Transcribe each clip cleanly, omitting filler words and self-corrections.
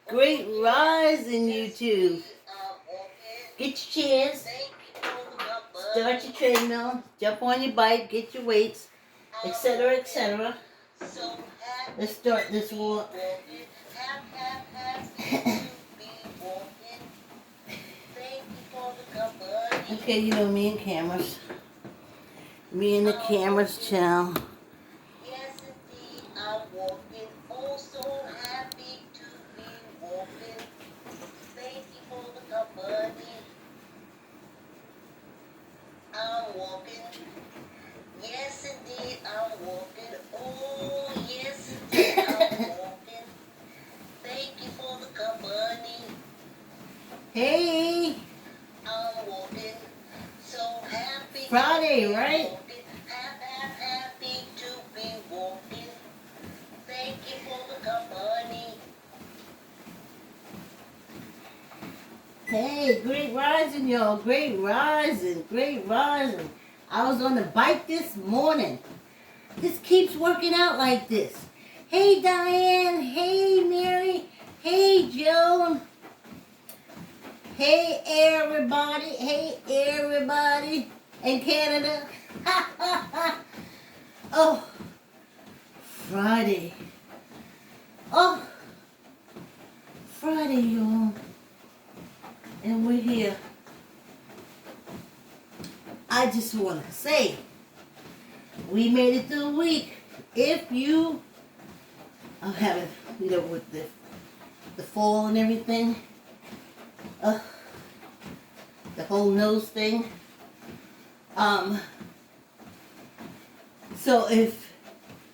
Great rise in YouTube. Get your chairs, start your treadmill, jump on your bike, get your weights, etc., etc. Let's start this walk. Okay, you know me and cameras. Me and the cameras channel. Yes, indeed, I'm walking. Oh, so happy to be walking. Thank you for the company. I'm walking. Yes, indeed, I'm walking. Oh, yes, indeed, I'm walking. Thank you for the company. Hey! I'm walking. So happy. Friday, right? Happy to be walking. Thank you for the company. Hey, great rising, y'all. Great rising. Great rising. I was on the bike this morning. This keeps working out like this. Hey, Diane. Hey, Mary. Hey, Joan. Hey, everybody. Hey, everybody in Canada. Oh, Friday. Oh, Friday, y'all. And we're here. I just want to say, we made it through a week. If you are having, with the fall and everything, the whole nose thing. So if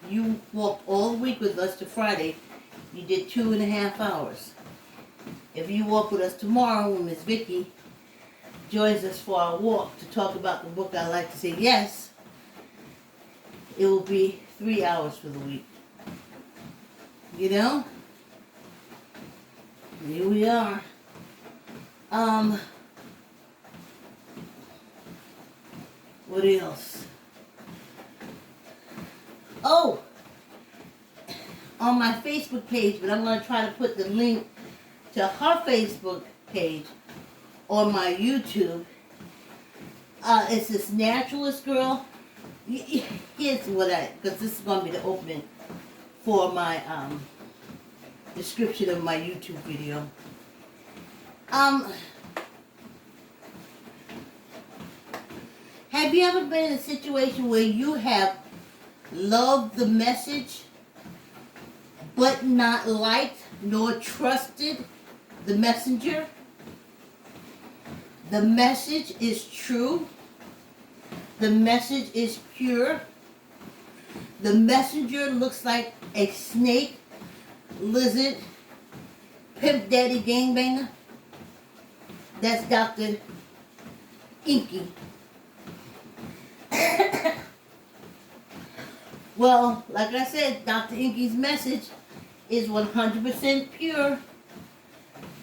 you walked all the week with us to Friday, you did 2.5 hours. If you walk with us tomorrow when Miss Vicky joins us for our walk to talk about the book I Like to Say Yes, it will be 3 hours for the week. You know? Here we are. What else? Oh! On my Facebook page, but I'm going to try to put the link to her Facebook page on my YouTube. It's this naturalist girl. Here's what because this is going to be the opening for my description of my YouTube video. Have you ever been in a situation where you have loved the message but not liked nor trusted the messenger? The message is true. The message is pure. The messenger looks like a snake, lizard, pimp daddy gangbanger. That's Dr. Inky. Well, like I said, Dr. Inky's message is 100% pure.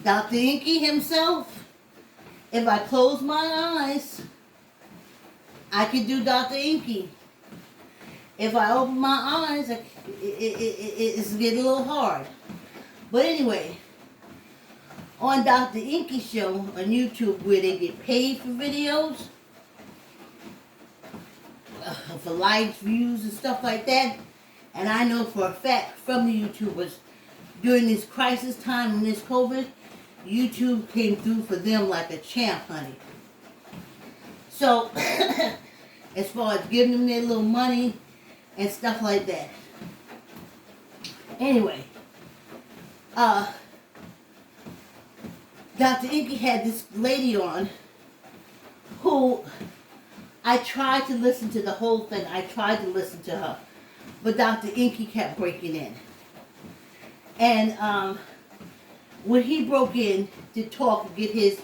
Dr. Inky himself, if I close my eyes, I can do Dr. Inky. If I open my eyes, it's getting a little hard. But anyway, on Dr. Inky's show on YouTube, where they get paid for videos, for likes, views, and stuff like that, and I know for a fact from the YouTubers, during this crisis time and this COVID, YouTube came through for them like a champ, honey. So, as far as giving them their little money and stuff like that. Anyway, Dr. Inky had this lady on who I tried to listen to the whole thing. I tried to listen to her. But Dr. Inky kept breaking in. And when he broke in to talk and get his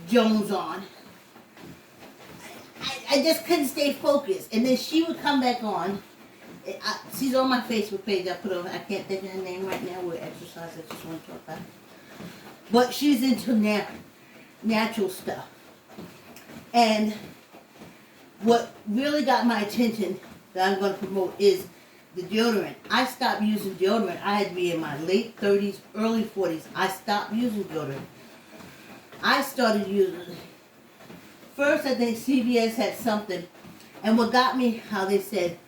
Jones on, I just couldn't stay focused. And then she would come back on. She's on my Facebook page. I put over. I can't think of her name right now. We're exercise. I just want to talk about it. But she's into natural stuff. And what really got my attention that I'm going to promote is the deodorant. I stopped using deodorant. I had to be in my late 30s, early 40s. I stopped using deodorant. I started using, first I think CVS had something, and what got me, how they said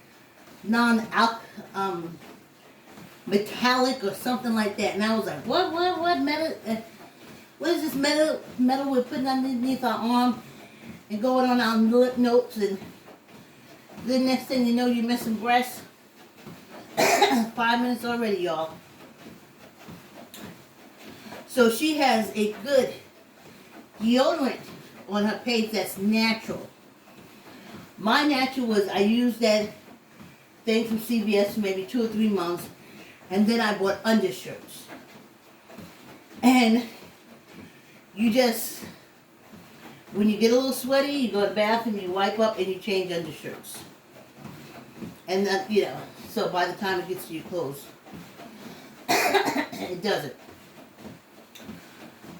metallic or something like that, and I was like, what metal, what is this metal we're putting underneath our arm and going on our lip notes, and then next thing you know, you're missing breasts. 5 minutes already, y'all. So she has a good deodorant on her page that's natural. My natural was, I used that thing from CVS for maybe 2 or 3 months, and then I bought undershirts. And you just, when you get a little sweaty, you go to the bathroom, you wipe up, and you change undershirts. And that, you know, so by the time it gets to your clothes, it doesn't.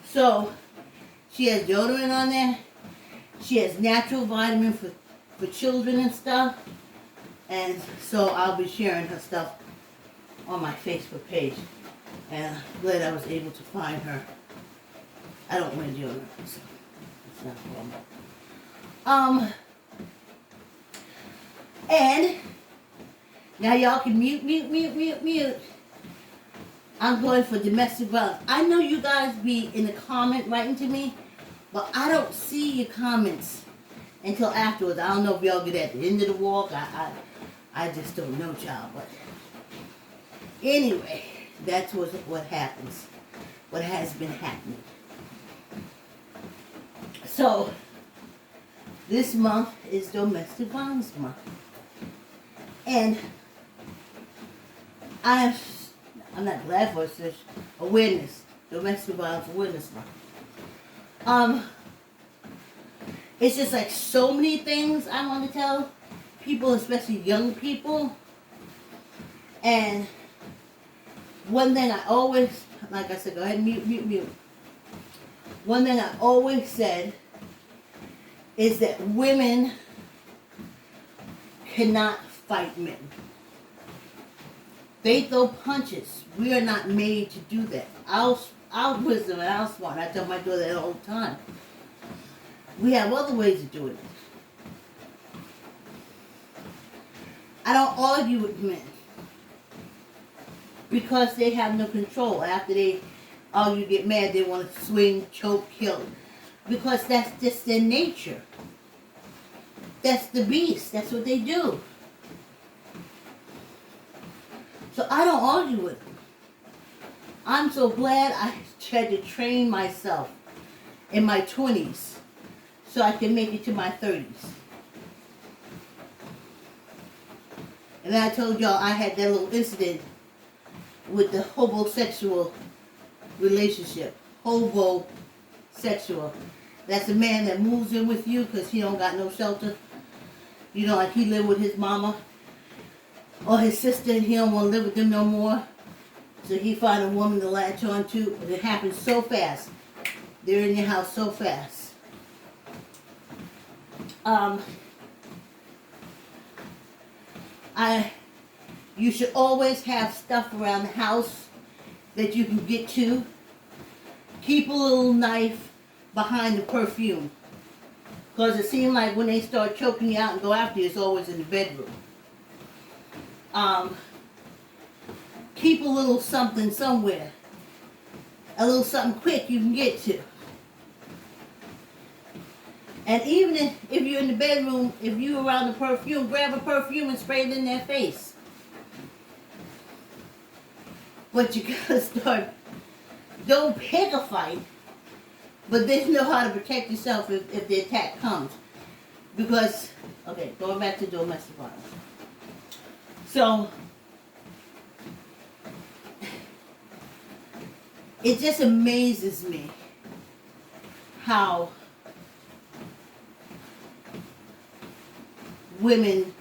So, she has deodorant on there. She has natural vitamin for children and stuff. And so I'll be sharing her stuff on my Facebook page. And I'm glad I was able to find her. I don't wear deodorant, so it's not a problem. And now y'all can mute. I'm going for domestic violence. I know you guys be in the comment writing to me, but I don't see your comments until afterwards. I don't know if y'all get at the end of the walk. I just don't know, child. But anyway, that's what happens. What has been happening. So, this month is Domestic Violence Month. And I'm not glad for it, it's awareness. Domestic Violence Awareness Month. It's just like so many things I want to tell people, especially young people. And one thing I always, like I said, go ahead and mute. One thing I always said is that women cannot fight men. They throw punches. We are not made to do that. Our wisdom and our smart. I tell my daughter that all the time. We have other ways of doing it. I don't argue with men because they have no control. After they argue, get mad, they want to swing, choke, kill. Because that's just their nature. That's the beast. That's what they do. So I don't argue with them. I'm so glad I tried to train myself in my 20s so I can make it to my 30s. And I told y'all I had that little incident with the homosexual relationship. Homosexual. That's a man that moves in with you because he don't got no shelter. You know, like he lived with his mama or his sister and he don't want to live with them no more. So he find a woman to latch on to. And it happens so fast. They're in your house so fast. You should always have stuff around the house that you can get to. Keep a little knife behind the perfume. Because it seems like when they start choking you out and go after you, it's always in the bedroom. Keep a little something somewhere. A little something quick you can get to. And even if you're in the bedroom, if you're around the perfume, grab a perfume and spray it in their face. But you gotta start, don't pick a fight, but then know how to protect yourself if the attack comes. Because, okay, going back to domestic violence. So, it just amazes me how women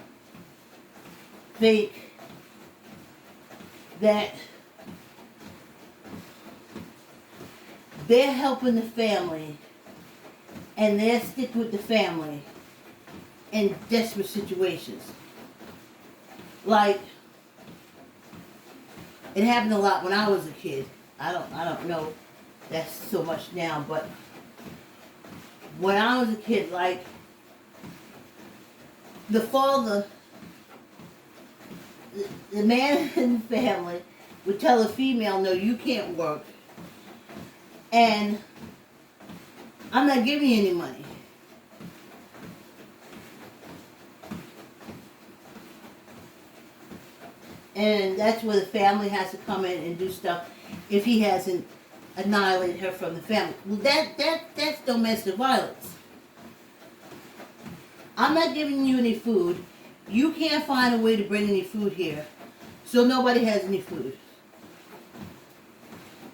think that they're helping the family and they'll stick with the family in desperate situations. Like, It happened a lot when I was a kid. I don't know that's so much now, but when I was a kid, like the father, the man in the family would tell the female, no, you can't work, and I'm not giving you any money. And that's where the family has to come in and do stuff if he hasn't annihilated her from the family. Well, that's domestic violence. I'm not giving you any food. You can't find a way to bring any food here. So nobody has any food.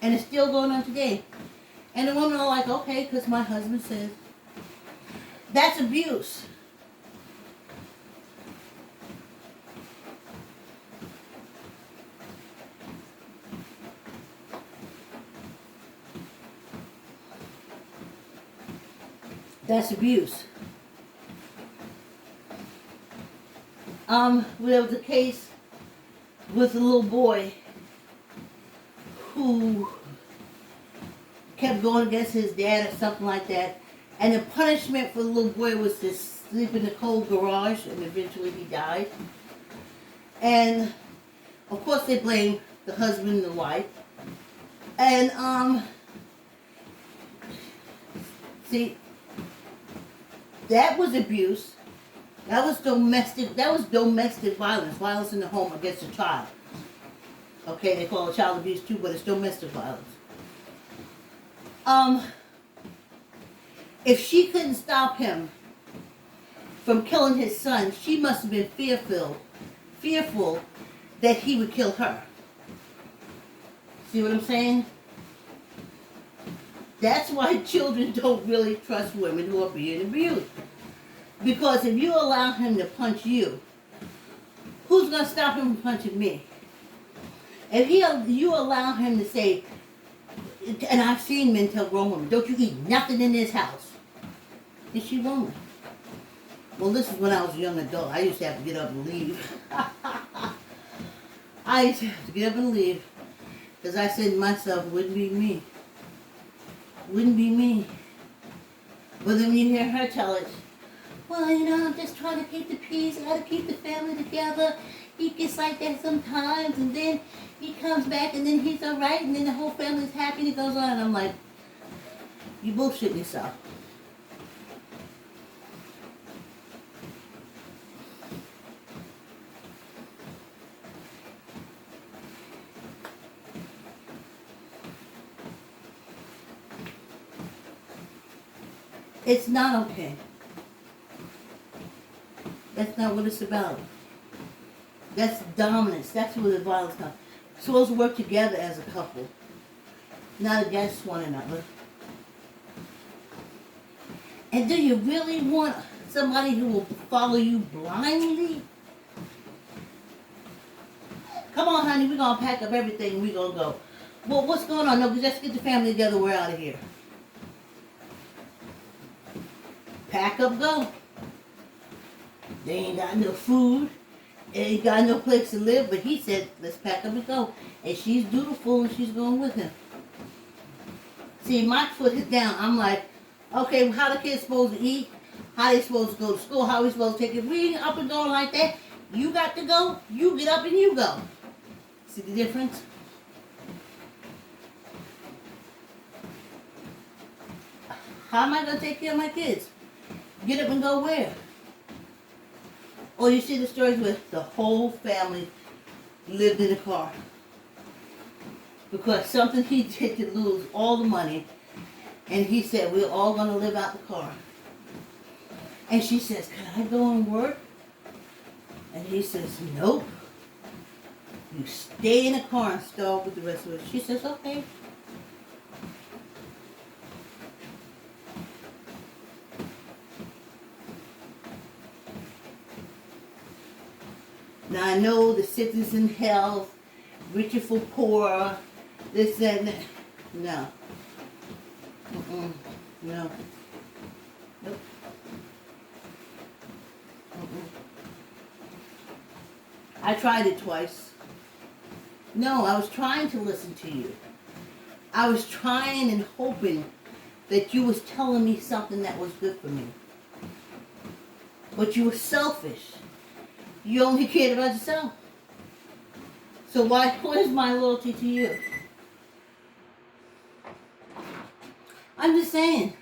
And it's still going on today. And the women are like, okay, because my husband says. That's abuse. That's abuse. There was a case with a little boy who kept going against his dad or something like that. And the punishment for the little boy was to sleep in the cold garage, and eventually he died. And of course they blamed the husband and the wife. And see, that was abuse. That was domestic violence, violence in the home against a child. Okay, they call it child abuse too, but it's domestic violence. If she couldn't stop him from killing his son, she must have been fearful that he would kill her. See what I'm saying? That's why children don't really trust women who are being abused. Because if you allow him to punch you, who's going to stop him from punching me? If you allow him to say, and I've seen men tell grown women, don't you eat nothing in this house. And she won't. Well, this is when I was a young adult. I used to have to get up and leave. I used to have to get up and leave. Because I said to myself, it wouldn't be me. Wouldn't be me. But then when you hear her tell it, well, you know, I'm just trying to keep the peace. I got to keep the family together. He gets like that sometimes, and then he comes back, and then he's all right, and then the whole family's happy, and he goes on. And I'm like, you bullshit yourself. It's not okay. That's not what it's about. That's dominance. That's where the violence comes. We're supposed to work together as a couple, not against one another. And do you really want somebody who will follow you blindly? Come on, honey, we're going to pack up everything and we're going to go. Well, what's going on? No, just get the family together. We're out of here. Pack up, go. They ain't got no food. They ain't got no place to live. But he said, let's pack up and go. And she's dutiful and she's going with him. See, my foot is down. I'm like, okay, how the kids supposed to eat? How they supposed to go to school? How we supposed to take it? We ain't up and going like that. You got to go. You get up and you go. See the difference? How am I going to take care of my kids? Get up and go where? Or you see the stories where the whole family lived in a car. Because something he did to lose all the money. And he said, we're all going to live out the car. And she says, can I go and work? And he says, nope. You stay in the car and starve with the rest of it. She says, okay. Now I know the citizen health, richer for poor, this and that. No. No. Nope. I tried it twice. No, I was trying to listen to you. I was trying and hoping that you was telling me something that was good for me. But you were selfish. You only cared about yourself. So where's my loyalty to you? I'm just saying.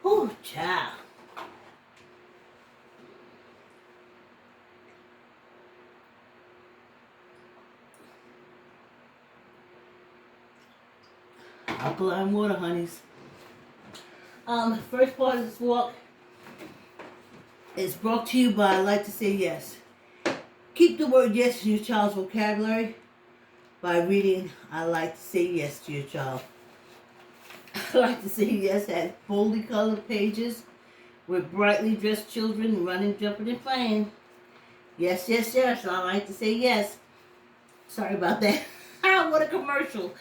Oh, child. Alkaline water, honeys. First part of this walk is brought to you by I Like to Say Yes. Keep the word yes in your child's vocabulary by reading I Like to Say Yes to your child. I Like to Say Yes has boldly colored pages with brightly dressed children running, jumping, and playing. Yes, yes, yes. I like to say yes. Sorry about that. What a commercial.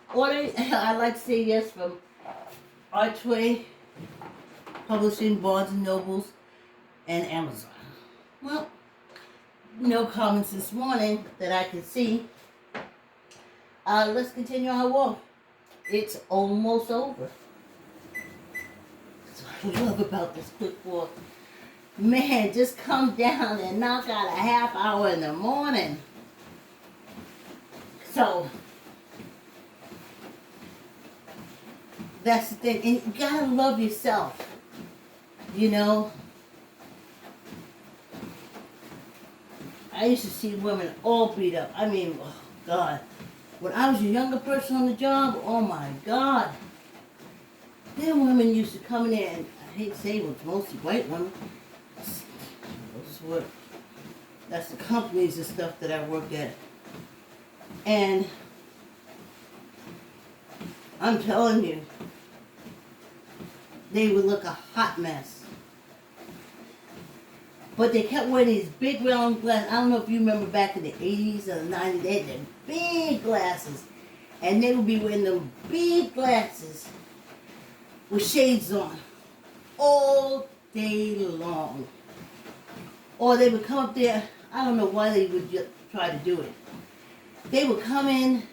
I Like to Say Yes from Archway Publishing, Barnes and Nobles, and Amazon. Well, no comments this morning that I can see. Let's continue our walk. It's almost over. That's what I love about this quick walk. Man, just come down and knock out a half hour in the morning. So, that's the thing. And you gotta love yourself. You know? I used to see women all beat up. I mean, oh God. When I was a younger person on the job, oh my God. Them women used to come in there, and I hate to say it was mostly white women. That's the companies and stuff that I worked at. And I'm telling you, they would look a hot mess. But they kept wearing these big round glasses. I don't know if you remember back in the 80s or the 90s, they had them big glasses. And they would be wearing them big glasses with shades on all day long. Or they would come up there, I don't know why they would just try to do it. They would come in,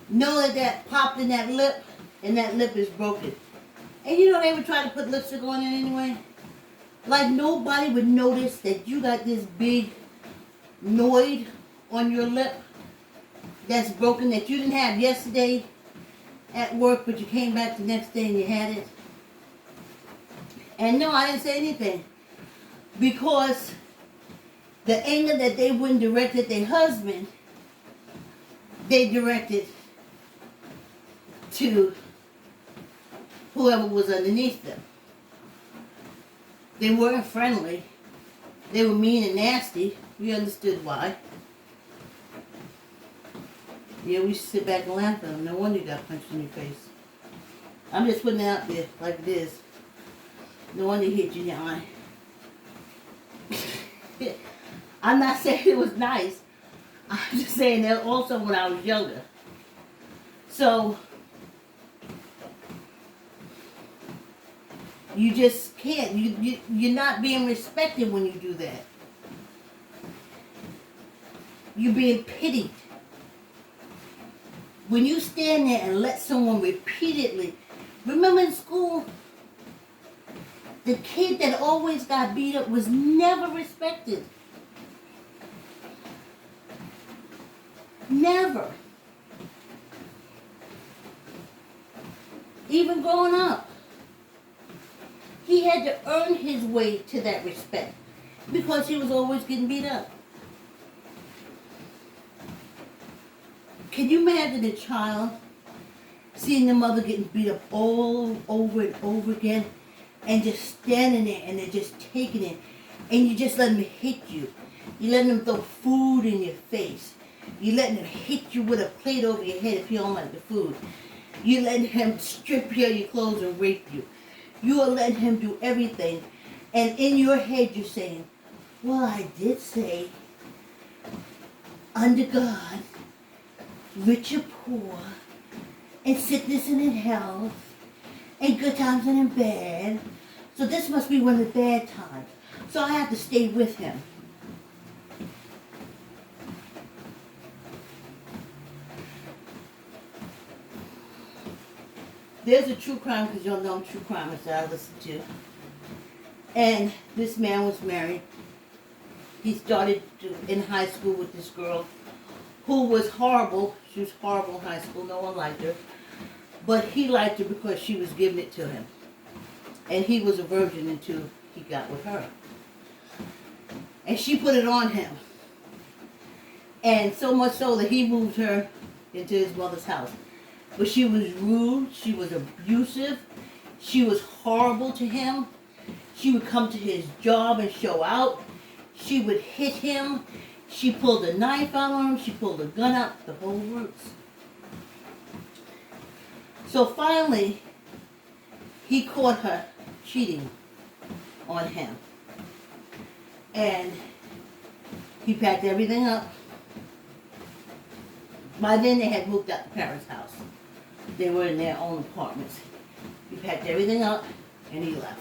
know that popped in that lip, and that lip is broken. And you know they would try to put lipstick on it anyway. Like nobody would notice that you got this big noid on your lip that's broken that you didn't have yesterday at work, but you came back the next day and you had it. And no, I didn't say anything. Because the anger that they wouldn't direct at their husband, they directed to whoever was underneath them. They weren't friendly. They were mean and nasty. We understood why. Yeah, we sit back and laugh at them. No wonder you got punched in your face. I'm just putting it out there like it is. No wonder he hit you in the eye. I'm not saying it was nice. I'm just saying that also when I was younger. So, you just can't. You're not being respected when you do that. You're being pitied. When you stand there and let someone repeatedly... Remember in school, the kid that always got beat up was never respected. Never. Even growing up. He had to earn his way to that respect because he was always getting beat up. Can you imagine a child seeing the mother getting beat up all over and over again and just standing there and they're just taking it and you just let them hit you. You let them throw food in your face. You letting them hit you with a plate over your head if you don't like the food. You letting him strip you of your clothes and rape you. You are letting him do everything. And in your head you're saying, well, I did say, under God, rich or poor, in sickness and in health, in good times and in bad. So this must be one of the bad times. So I have to stay with him. there's a true crime, because y'all know I'm true crime that I listen to. And this man was married. He started in high school with this girl who was horrible. She was horrible in high school. No one liked her. But he liked her because she was giving it to him. And he was a virgin until he got with her. And she put it on him. And so much so that he moved her into his mother's house. But she was rude. She was abusive. She was horrible to him. She would come to his job and show out. She would hit him. She pulled a knife out on him. She pulled a gun out. The whole works. So finally, he caught her cheating on him. And he packed everything up. By then they had moved out to parents' house. They were in their own apartments. He packed everything up and he left.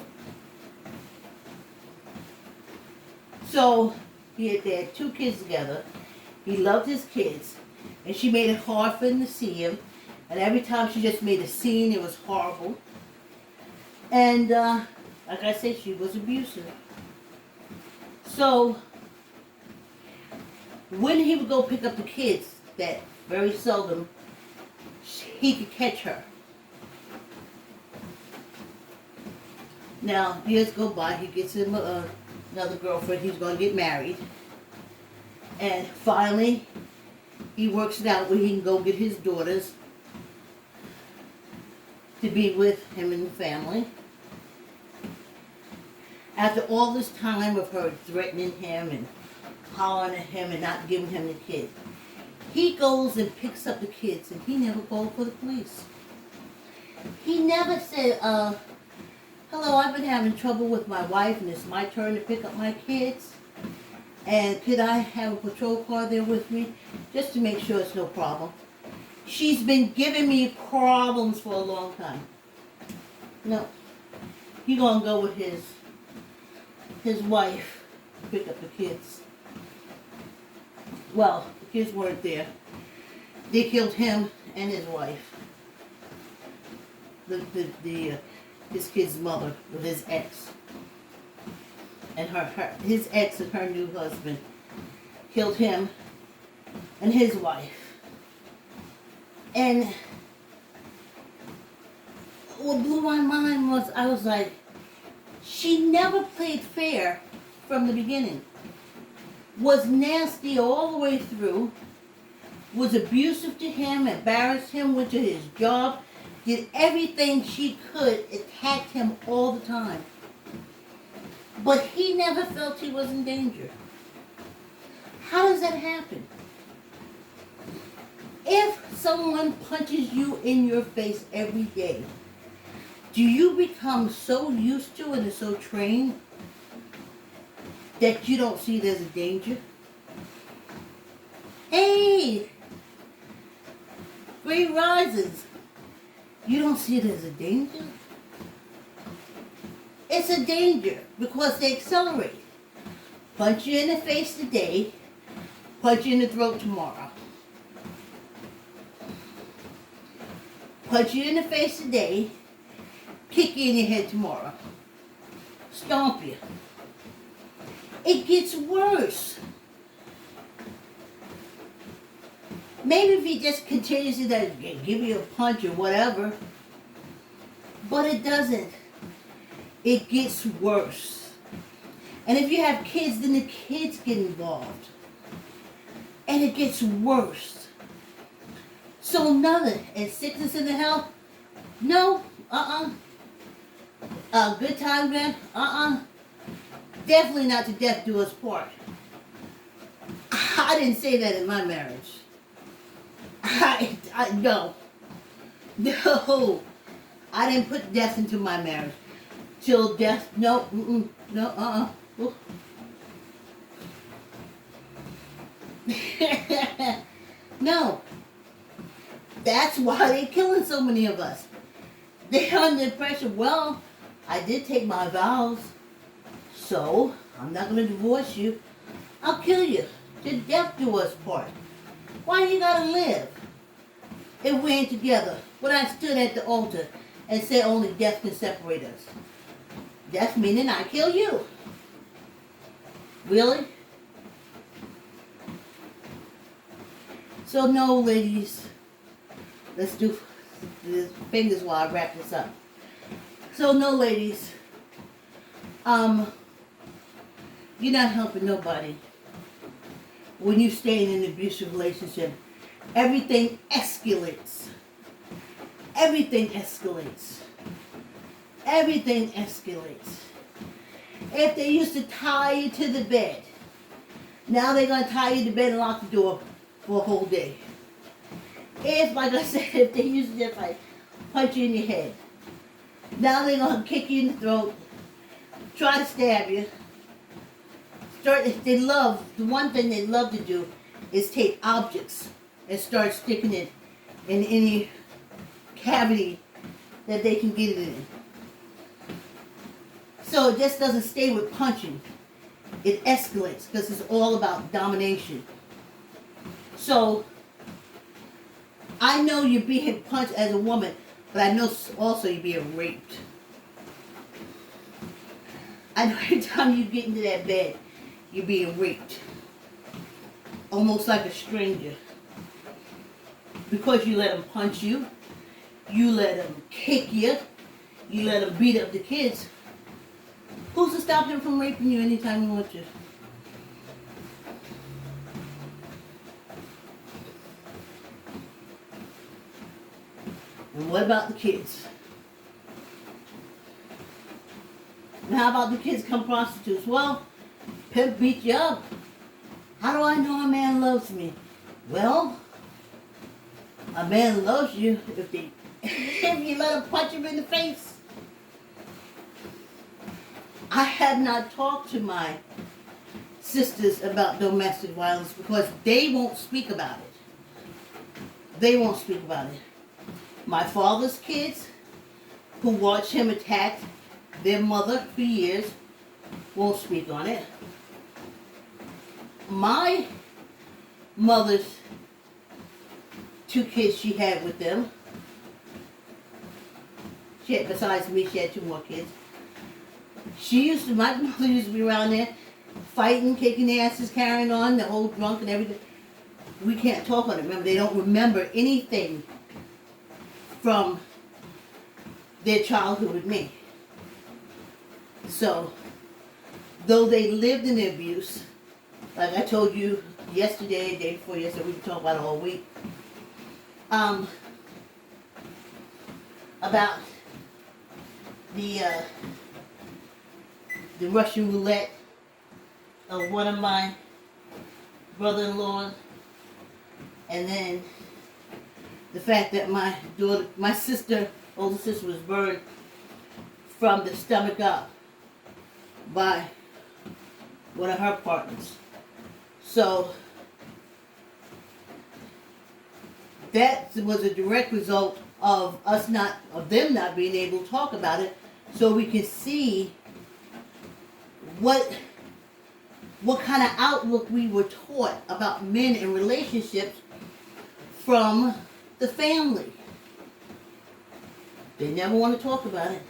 So they had 2 kids together. He loved his kids. And she made it hard for him to see him. And every time she just made a scene, it was horrible. And like I said, she was abusive. So when he would go pick up the kids, that very seldom he could catch her. Now, years go by, he gets him another girlfriend. He's going to get married. And finally, he works it out where he can go get his daughters to be with him and the family. After all this time of her threatening him and hollering at him and not giving him the kids, he goes and picks up the kids, and he never called for the police. He never said, hello, I've been having trouble with my wife, and it's my turn to pick up my kids. And could I have a patrol car there with me, just to make sure it's no problem? She's been giving me problems for a long time. No. He gonna go with his wife to pick up the kids. Well, the kids weren't there. They killed him and his wife. His kid's mother with his ex. And his ex and her new husband killed him and his wife. And what blew my mind was, I was like, she never played fair from the beginning. Was nasty all the way through. Was abusive to him, embarrassed him, went to his job, did everything she could, attacked him all the time. But he never felt he was in danger. How does that happen? If someone punches you in your face every day, do you become so used to it and so trained that you don't see there's a danger? Hey! Great rises. You don't see it as a danger? It's a danger because they accelerate. Punch you in the face today, punch you in the throat tomorrow. Punch you in the face today, kick you in your head tomorrow. Stomp you. It gets worse. Maybe if he just continues to give you a punch or whatever, but it doesn't. It gets worse. And if you have kids, then the kids get involved. And it gets worse. So nothing. And sickness in the health? No. Good time, man? Definitely not to death do us part. I didn't say that in my marriage. No. No. I didn't put death into my marriage. Till death, no, no, No. That's why they're killing so many of us. They're under pressure. Well, I did take my vows, so I'm not going to divorce you. I'll kill you. Till death do us part. Why you gotta live if we ain't together? When I stood at the altar and say only death can separate us. That's meaning I kill you. Really? So no, ladies. Let's do the fingers while I wrap this up. So no, ladies. You're not helping nobody when you stay in an abusive relationship. Everything escalates. Everything escalates. Everything escalates. If they used to tie you to the bed, now they're going to tie you to bed and lock the door for a whole day. If, like I said, if they used to just like punch you in your head, now they're going to kick you in the throat, try to stab you. The one thing they love to do is take objects and start sticking it in any cavity that they can get it in. So it just doesn't stay with punching. It escalates because it's all about domination. So I know you're being punched as a woman, but I know also you're being raped. I know every time you get into that bed, you're being raped. Almost like a stranger. Because you let them punch you, you let them kick you, you let them beat up the kids. Who's to stop him from raping you anytime he wants to? And what about the kids? And how about the kids become prostitutes? Well, pimp beat you up. How do I know a man loves me? Well, a man loves you if you let him punch him in the face. I have not talked to my sisters about domestic violence because they won't speak about it. They won't speak about it. My father's kids, who watched him attack their mother for years, won't speak on it. My mother's 2 kids she had with them, besides me, she had 2 more kids. My mother used to be around there fighting, kicking their asses, carrying on, the whole drunk and everything. We can't talk on it. Remember, they don't remember anything from their childhood with me. So, though they lived in the abuse, like I told you yesterday, day before yesterday, we could talk about it all week, about the Russian roulette of one of my brother-in-laws, and then the fact that my older sister was burned from the stomach up by one of her partners. So that was a direct result of them not being able to talk about it, so we can see what kind of outlook we were taught about men and relationships from the family. They never want to talk about it.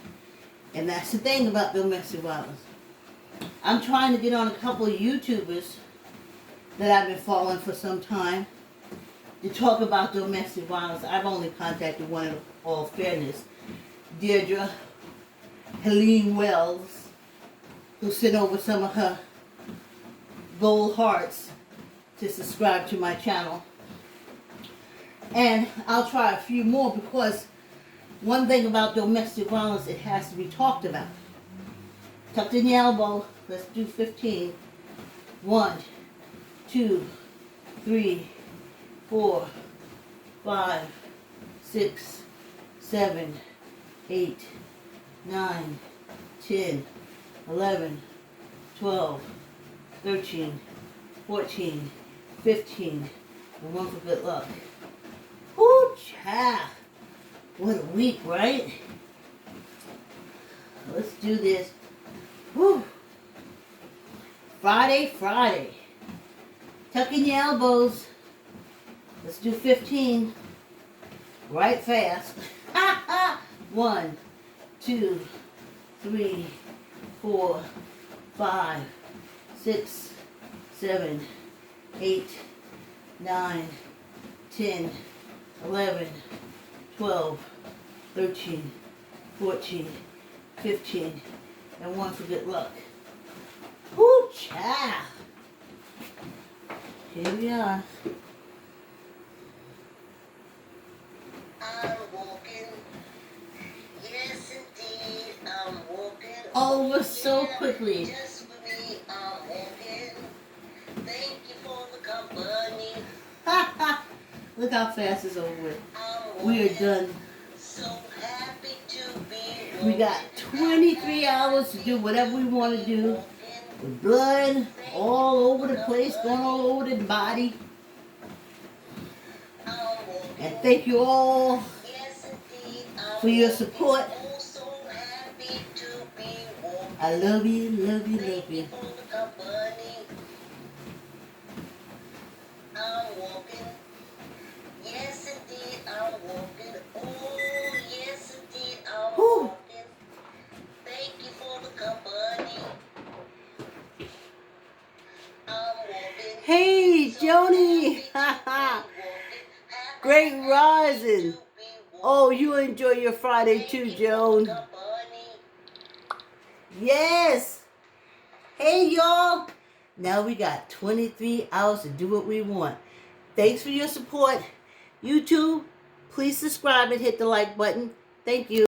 And that's the thing about domestic violence. I'm trying to get on a couple of YouTubers that I've been following for some time to talk about domestic violence. I've only contacted one in all fairness, Deirdre Helene Wells, who sent over some of her gold hearts to subscribe to my channel. And I'll try a few more because one thing about domestic violence, it has to be talked about. Tucked in your elbow, let's do 15. 1, 2, 3, 4, 5, 6, 7, 8, 9, 10, 11, 12, 13, 14, 15, and 1 for good luck. Whoo, child. What a week, right? Let's do this. Whew. Friday. Tuck in your elbows. Let's do 15. Right fast. 1, 2, 3, 4, 5, 6, 7, 8, 9, 10, 11, 12, 13, 14, 15, and 1 for good luck. Whoo, child. Here we are. I'm walking. Yes, indeed, I'm walking. Over so Yeah, quickly. just for me, I'm walking. Thank you for the company. Look how fast it's over with. I'm walking. We are done. So happy to be walking. We got 23 hours to do whatever we want to do. With blood all over the place, going all over the body. I'm walking. And thank you all Yes, indeed, I'm for your walking. support. Oh, so happy to be walking. I love you, love you, love Thank you you. for the company. I'm walking. Yes, indeed, I'm walking. Oh, yes, indeed, I'm Whew. walking. Thank you for the company. I'm walking. Hey, So Joni. happy to be walking. Great Happy rising. to be Oh, walking. you enjoy your Friday Thank too, you for the Joan. company. Yes. Hey, y'all. Now we got 23 hours to do what we want. Thanks for your support. YouTube, please subscribe and hit the like button. Thank you.